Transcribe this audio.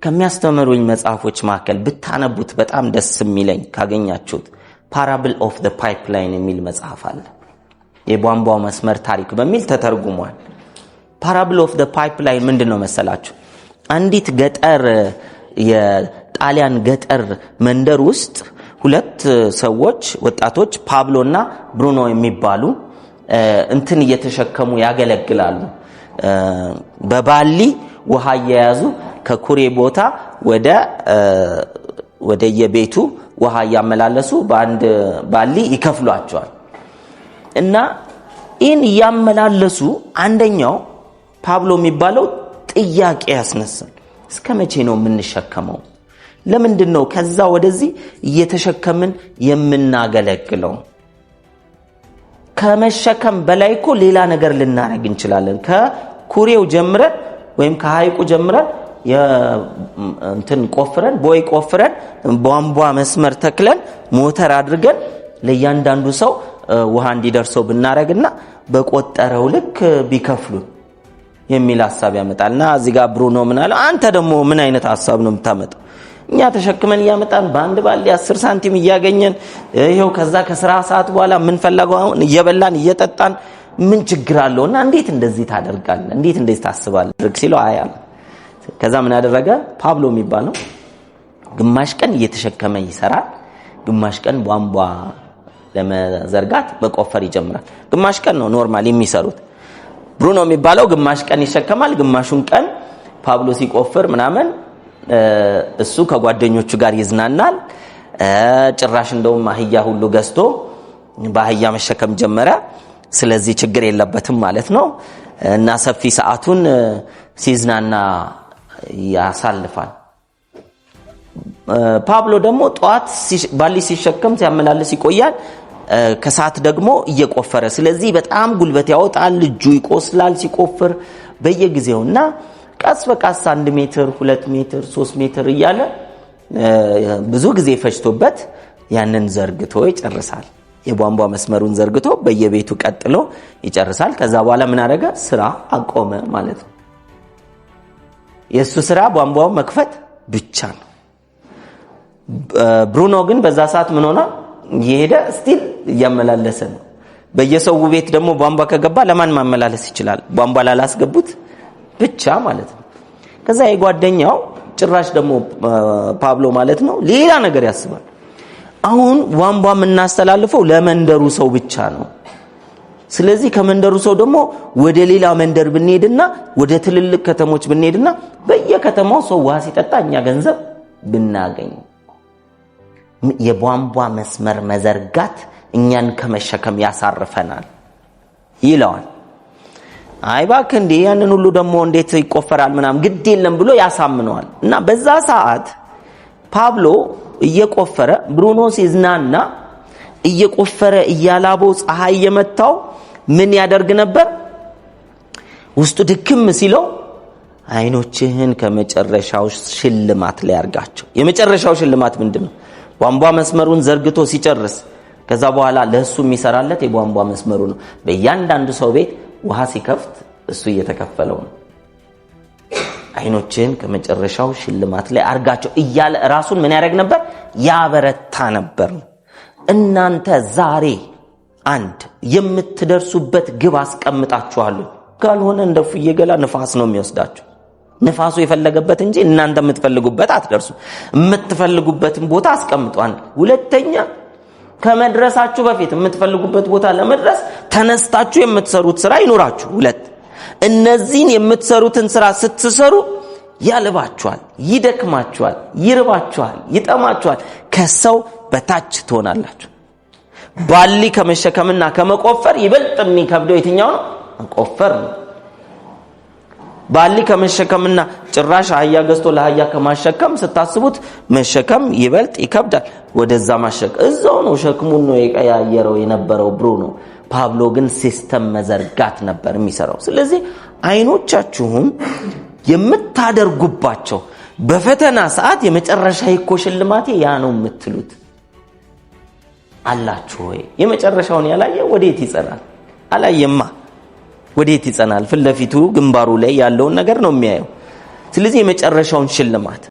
ከሚያስተምሩኝ መጽሐፎች መካከል ብታነቡት በጣም ደስ የሚለኝ ካገኛችሁት ፓራብል ኦፍ ዘ ፓይፕላይን የሚል መጽሐፍ አለ። የቧንቧው መስመር ታሪክ በሚል ተተርጉሟል። ፓራብል ኦፍ ዘ ፓይፕላይን ምንድነው መሰላችሁ? አንዲት ገጠር የጣሊያን ገጠር መንደር ውስጥ ሁለት ሰዎች ወጣቶች ፓብሎና ብሩኖ የሚባሉ እንትን እየተሸከሙ ያገለግላሉ። በባሊ ውሃ እየያዙ ከኩሬ ቦታ ወደ የቤቱ ውሃ ያመላለሱ በአንድ ባሊ ይከፍሏቸዋል። እና ይህን ያመላለሱ አንደኛው ፓብሎ የሚባለው ጥያቄ ያስነሳል። እስከ መቼ ነው የምንሸከመው? ለምንድነው ከዛ ወደዚህ እየተሸከምን የምናገለግለው? ከመሸከም በላይ እኮ ሌላ ነገር ልናረግ እንችላለን። ከኩሬው ጀምረን ወይም ከሃይቁ ጀምረን እንትን ቆፍረን ቦይ ቆፍረን ቧንቧ መስመር ተክለን ሞተር አድርገን ለእያንዳንዱ ሰው ውሃ እንዲደርሰው ብናረግና በቆጠረው ልክ ቢከፍሉ የሚል ሐሳብ ያመጣልና እዚህ ጋር ብሩኖ ምን አለ? አንተ ደግሞ ምን አይነት ሐሳብ ነው የምታመጣው? እኛ ተሸክመን ያመጣን በአንድ ባሊ 10 ሳንቲም እያገኘን ይሄው ከዛ ከስራ ሰዓት በኋላ ምን ፈለገው እየበላን እየጠጣን ምን ችግር አለውና እንዴት እንደዚህ ታደርጋለህ? እንዴት እንደዚህ ታስባለህ? ሲለው አያል ከዛ ምን ያደረገ ፓብሎ የሚባለው ግማሽ ቀን እየተሸከመ ይሰራል፣ ግማሽ ቀን ቧንቧ ለመዘርጋት በቆፈር ይጀምራል። ግማሽ ቀን ነው ኖርማሊ የሚሰሩት። ብሩኖ የሚባለው ግማሽ ቀን ይሸከማል፣ ግማሹን ቀን ፓብሎ ሲቆፍር ምናምን እሱ ከጓደኞቹ ጋር ይዝናናል። ጭራሽ እንደውም አህያ ሁሉ ገዝቶ በአህያ መሸከም ጀመረ። ስለዚህ ችግር የለበትም ማለት ነው እና ሰፊ ሰዓቱን ሲዝናና ያሳልፋል። ፓብሎ ደግሞ ጧት ባሊ ሲሸከም ሲያመላልስ ይቆያል፣ ከሰዓት ደግሞ እየቆፈረ። ስለዚህ በጣም ጉልበት ያወጣል፣ እጁ ይቆስላል ሲቆፍር በየጊዜውና ቀስ በቀስ 1 ሜትር 2 ሜትር 3 ሜትር እያለ ብዙ ጊዜ ፈጅቶበት ያንን ዘርግቶ ይጨርሳል። የቧንቧ መስመሩን ዘርግቶ በየቤቱ ቀጥሎ ይጨርሳል። ከዛ በኋላ ምን አደረገ? ስራ አቆመ ማለት ነው። የሱ ስራ ቧንቧው መክፈት ብቻ ነው። ብሩኖ ግን በዛ ሰዓት ምን ሆነ? እየሄደ ስቲል እያመላለሰ ነው። በየሰው ቤት ደግሞ ቧንቧ ከገባ ለማን ማመላለስ ይችላል? ቧንቧ ላላስገቡት ብቻ ማለት ነው። ከዛ የጓደኛው ጭራሽ ደግሞ ፓብሎ ማለት ነው ሌላ ነገር ያስባል። አሁን ቧንቧ የምናስተላልፈው ለመንደሩ ሰው ብቻ ነው። ስለዚህ ከመንደሩ ሰው ደግሞ ወደ ሌላ መንደር ብንሄድና ወደ ትልልቅ ከተሞች ብንሄድና በየከተማው ሰው ውሃ ሲጠጣ እኛ ገንዘብ ብናገኝ የቧንቧ መስመር መዘርጋት እኛን ከመሸከም ያሳርፈናል ይለዋል። አይባክ እንዴ ያንን ሁሉ ደግሞ እንዴት ይቆፈራል ምናም ግድ የለም ብሎ ያሳምነዋል። እና በዛ ሰዓት ፓብሎ እየቆፈረ ብሩኖ ሲዝናና እየቆፈረ እያላበው ፀሐይ የመታው ምን ያደርግ ነበር? ውስጡ ድክም ሲለው አይኖችህን ከመጨረሻው ሽልማት ላይ ያርጋቸው። የመጨረሻው ሽልማት ምንድነው? ቧንቧ መስመሩን ዘርግቶ ሲጨርስ ከዛ በኋላ ለሱ የሚሰራለት የቧንቧ መስመሩ ነው። በእያንዳንዱ ሰው ቤት ውሃ ሲከፍት እሱ እየተከፈለው ነው። አይኖችን ከመጨረሻው ሽልማት ላይ አርጋቸው እያለ ራሱን ምን ያደርግ ነበር? ያበረታ ነበር። እናንተ ዛሬ አንድ የምትደርሱበት ግብ አስቀምጣችኋለሁ። ካልሆነ እንደፉ የገላ ንፋስ ነው የሚወስዳችሁ። ንፋሱ የፈለገበት እንጂ እናንተ የምትፈልጉበት አትደርሱ። የምትፈልጉበትን ቦታ አስቀምጧል። ሁለተኛ ከመድረሳችሁ በፊት የምትፈልጉበት ቦታ ለመድረስ ተነስታችሁ የምትሰሩት ስራ ይኖራችሁ። ሁለት እነዚህን የምትሰሩትን ስራ ስትሰሩ ያልባችኋል፣ ይደክማችኋል፣ ይርባችኋል፣ ይጠማችኋል፣ ከሰው በታች ትሆናላችሁ። ባሊ ከመሸከምና ከመቆፈር ይበልጥ የሚከብደው የትኛው ነው? መቆፈር ነው። ባሊ ከመሸከምና ጭራሽ አህያ ገዝቶ ለአህያ ከማሸከም ስታስቡት መሸከም ይበልጥ ይከብዳል። ወደዛ ማሸከም እዛው ነው ሸክሙን ነው የቀያየረው የነበረው ብሩኖ። ፓብሎ ግን ሲስተም መዘርጋት ነበር የሚሰራው። ስለዚህ አይኖቻችሁም የምታደርጉባቸው በፈተና ሰዓት የመጨረሻ ይኮሽልማቴ ያ ነው የምትሉት አላችሁ ወይ? የመጨረሻውን ያላየ ወዴት ይጸናል? አላየማ ወዴት ይጸናል? ፍለፊቱ ግንባሩ ላይ ያለውን ነገር ነው የሚያየው። ስለዚህ የመጨረሻውን ሽልማት